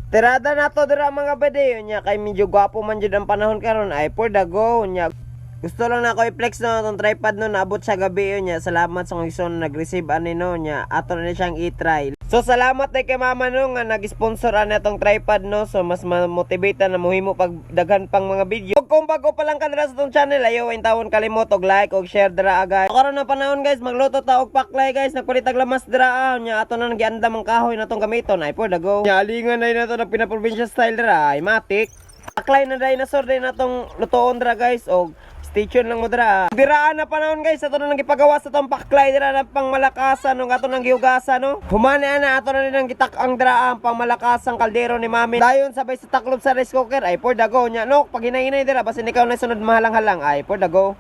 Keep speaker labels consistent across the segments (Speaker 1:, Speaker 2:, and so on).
Speaker 1: Tirada na to dira mga bade nya kay medyo gwapo man jud ang panahon karon ay for the go nya. Gusto lang na ko i-flex no tong tripod no naabot sa gabi nya. Salamat sa kong ison nag-receive ani no nya. Ato na siyang i-try. So salamat kay mama no nga nag-sponsor ani tong tripod no. So mas motivate na mohimo pag daghan pang mga video. Kung bago pa lang ka dira sa tong channel ayo intawon kalimot og like og share dira guys. Karon na panahon guys magluto ta og paklay guys. Nagpalit og lamas dira nya ato na nagiandam ang kahoy na tong gamiton ay for the go. Nya alingan na to na pinaprobinsya style dira ay matik. Paklay na dinosaur din na tong lutoon dira guys og stay tuned lang mo dira. Diraan na panahon guys ato na nang gipagawa sa tong paklay dira na pangmalakasan no ato nang gihugasan no. Humana na ato na rin ang gitak-ang dira ang pangmalakasang kaldero ni mami. Dayon sabay sa taklob sa rice cooker ay for the go nya no. Pag hinahinay dira basin ikaw na sunod mahalang-halang ay for the go.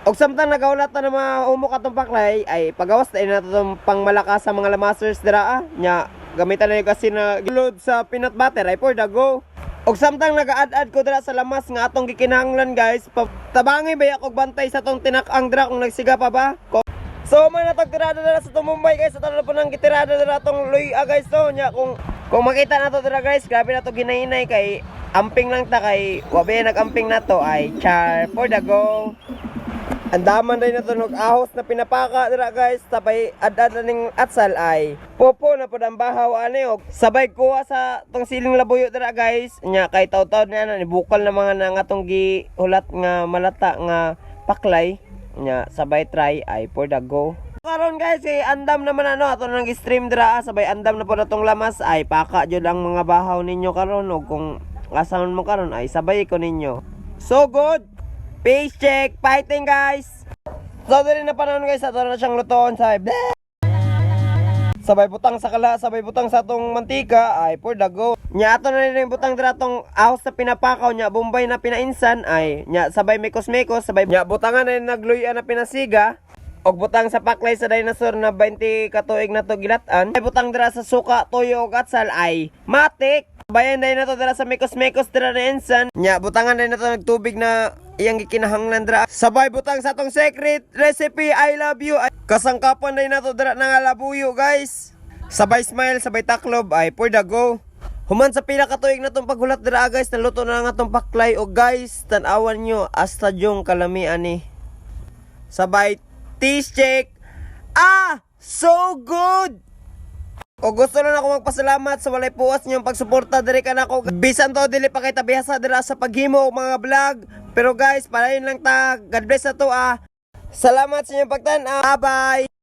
Speaker 1: Og samtang nagaulat na mga umok atong paklay ay pagawas na nato tong pangmalakasang mga lamasers dira nya gamitan na yung kasi na gilod sa peanut butter ay for the go. Og samtang nag-add ko dira sa lamas nga atong gikinahanglan guys, tabangay ba ako bantay sa tong tinak-ang dira kung nagsiga pa ba? So man natag tirada dira sa tong Mumbai guys, ato na po nang gitirada dira tong luya guys so nya kung makita nato dira guys, grabe na to ginahinay kay amping lang ta kay wabe nag-amping na to ay char for the go. Andaman rin na tunog ahos na pinapaka dira guys, sabay ad-ad na ning atsal ay popo na pod ang bahaw ani og sabay kuha sa tong siling labuyo dira guys nya kay taw-taw na ni bukal na mga nangatong gihulat nga malata nga paklay nya sabay try ay for the go. Karon guys kay andam naman ano ato nang gi-stream dira sabay andam na pod atong lamas ay paka jud ang mga bahaw ninyo karon og kung asaman mo karon ay sabay ko ninyo. So good. Face check, fighting guys. So diri na panahon guys, ato na siyang lutoon sabay butang sa kala, sabay butang sa atong mantika ay for the go. Nya ato na rin butang dira tong ahos na pinapakaw nya Bombay na pinainsan ay nya sabay mikos-mikos, sabay nya butangan na nagluyan na pinasiga. Og butang sa paklay sa dinosaur na 20 katuig na to gilatan. Ay butang dira sa suka, toyo ug atsal ay matik. Bayan dahil na to dira sa mikos-mikos dira na insan. Nya butangan dahil na to nagtubig na iyang gikinahanglan dira. Sabay butang sa tong secret recipe I love you. Ay, kasangkapan dahil na to dira nga labuyo guys. Sabay smile, sabay taklob ay for the go. Human sa pila ka tuig na tong paghulat dira guys, naluto na nga tong paklay o guys, tan-awan nyo hasta yung kalami ani. Sabay taste check. Ah, so good. O gusto na ako magpasalamat sa walay puwas niyong pagsuporta diri ka nako. Bisan to dili pa kay tabihasa dira sa paghimo og mga vlog. Pero guys, para yun lang ta. God bless sa to ah. Salamat sa inyong pagtan-aw. Bye.